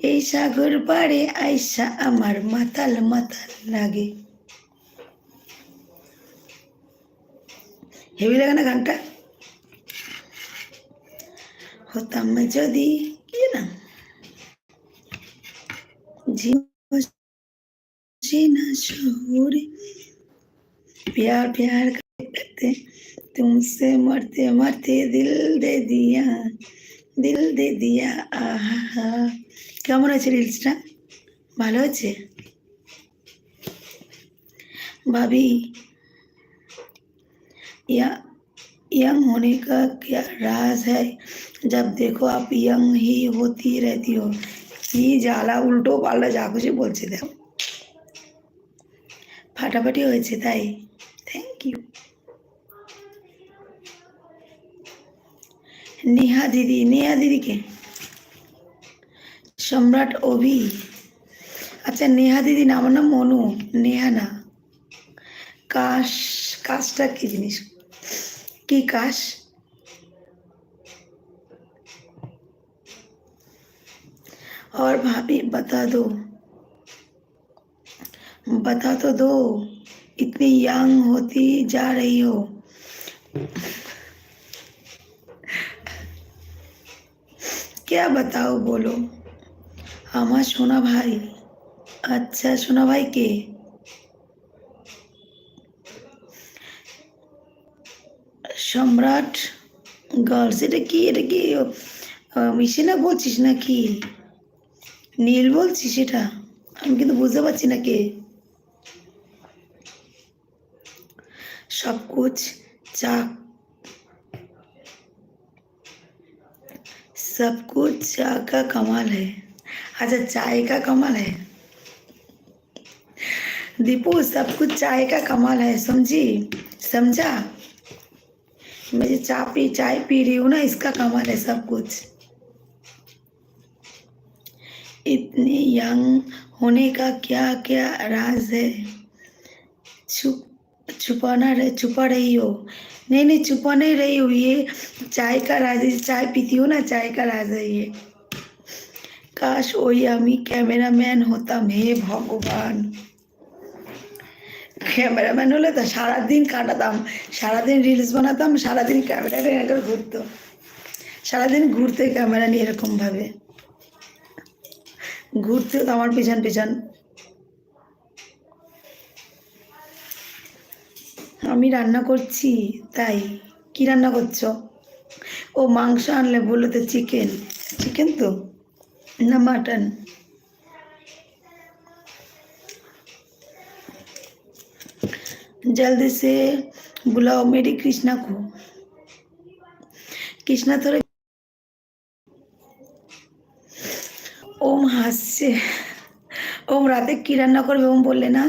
এই সাগর পাড়ে আইসা আমার মাতাল মাতাল লাগে। হেভি লাগে না গানটা? হতাম যদি কি না जीना शहूर प्यार प्यार करते करते तुमसे मरते मरते दिल दे दिया आहा। কেমন আছে রিলসটা? ভালো আছে भाभी? या यंग होने का क्या राज है? जब देखो आप यंग ही होती रहती हो। কি জ্বালা, উল্টো পাল্টা যা খুশি বলছে দেখো। ফাটাফাটি হয়েছে তাই? থ্যাংক ইউ नेहा दीदी के সম্রাট অভি। আচ্ছা নেহা দিদি না, আমার নাম মনু, নেহা না। কাশ, কাশটা কি জিনিস? কি কাশ? और भाभी बता तो दो इतनी यंग होती जा रही हो। क्या बताओ बोलो। আমার সোনা ভাই। আচ্ছা সোনা ভাই কে? সম্রাট গার্লস, এটা কি মিশিনা বলছিস নাকি? নীল বলছিস? এটা আমি কিন্তু বুঝতে পারছি না কে। सब कुछ चाय का कमाल है। अच्छा चाय का कमाल है दीपू, सब कुछ चाय का कमाल है, समझा? मैं जो चाय पी रही हूँ ना, इसका कमाल है सब कुछ। इतने यंग होने का क्या क्या राज है? छुपा रही हो? नहीं छुपा नहीं रही हूँ, ये चाय का राज है। चाय पीती हूँ ना, चाय का राज है ये। काश ওই আমি ক্যামেরাম্যান হতাম, হে ভগবান। ক্যামেরাম্যান হলে তো সারাদিন কাটাতাম, সারাদিন রিলস বানাতাম, সারাদিন ক্যামেরা নিয়ে ঘুরতো, সারাদিন ঘুরতে ক্যামেরা নিয়ে এরকম ভাবে ঘুরতে তো আমার পিছন পিছন। আমি রান্না করছি তাই? কি রান্না করছো? ও মাংস আনলে বললো তো চিকেন তো না মাটন? जल्दी से बुलाओ मेरी कृष्णा को। कृष्णा थोड़े ওম হাসছে। ওম রাতে কি রান্না করবে ওম বললে না?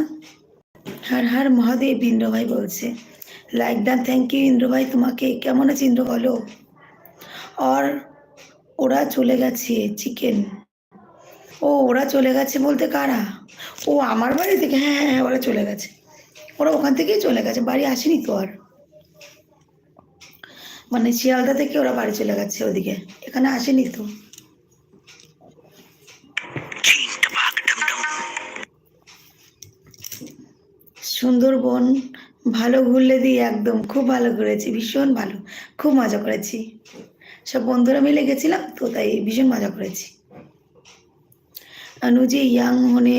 हर हर মহাদেব ইন্দ্র ভাই বলছে। Like done, thank you Indra ভাই তোমাকে। কেমন আছে ইন্দ্র বলো? আর ওরা চলে গেছে চিকেন। ও ওরা চলে গেছে বলতে কারা? ও আমার বাড়ি থেকে? হ্যাঁ ওরা চলে গেছে, ওরা ওখান থেকেই চলে গেছে, বাড়ি আসেনি তো আর। মানে শিয়ালদা থেকে ওরা বাড়ি চলে গেছে ওদিকে, এখানে আসেনি তো। সুন্দরবন ভালো ঘুরলে দিই একদম, খুব ভালো ঘুরেছি, ভীষণ ভালো, খুব মজা করেছি। সব বন্ধুরা মিলে গেছিলাম তো তাই ভীষণ মজা করেছি। अनुजी यंग होने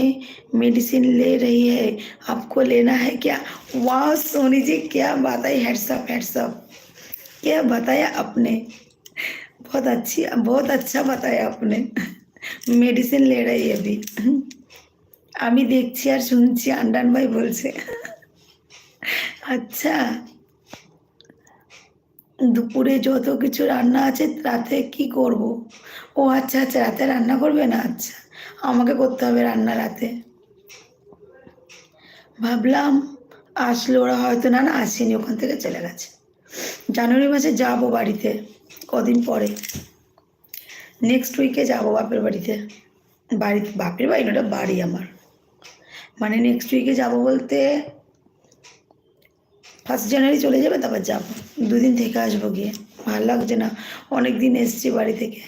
मेडिसिन ले रही है, आपको लेना है क्या? वाह सोनी जी क्या बात है, हेड्सअप क्या बताया आपने, बहुत अच्छा बताया आपने। मेडिसिन ले रही है अभी। আমি দেখছি আর শুনছি, আন্ডান ভাই বলছে। আচ্ছা দুপুরে যত কিছু রান্না আছে রাতে কি করব? ও আচ্ছা রাতে রান্না করবে না? আচ্ছা আমাকে করতে হবে রান্না রাতে। ভাবলাম আসলে ওরা হয়তো না আসেনি, ওখান থেকে চলে গেছে। জানুয়ারি মাসে যাবো বাড়িতে, কদিন পরে, নেক্সট উইকে যাবো বাপের বাড়িতে। বাপের বাড়ি ওটা বাড়ি আমার, মানে নেক্সট উইকে যাবো বলতে 1 জানুয়ারি চলে যাবে, তারপর যাবো, 2 দিন থেকে আসবো গিয়ে। ভালো লাগছে না, অনেক দিন এসছি বাড়ি থেকে।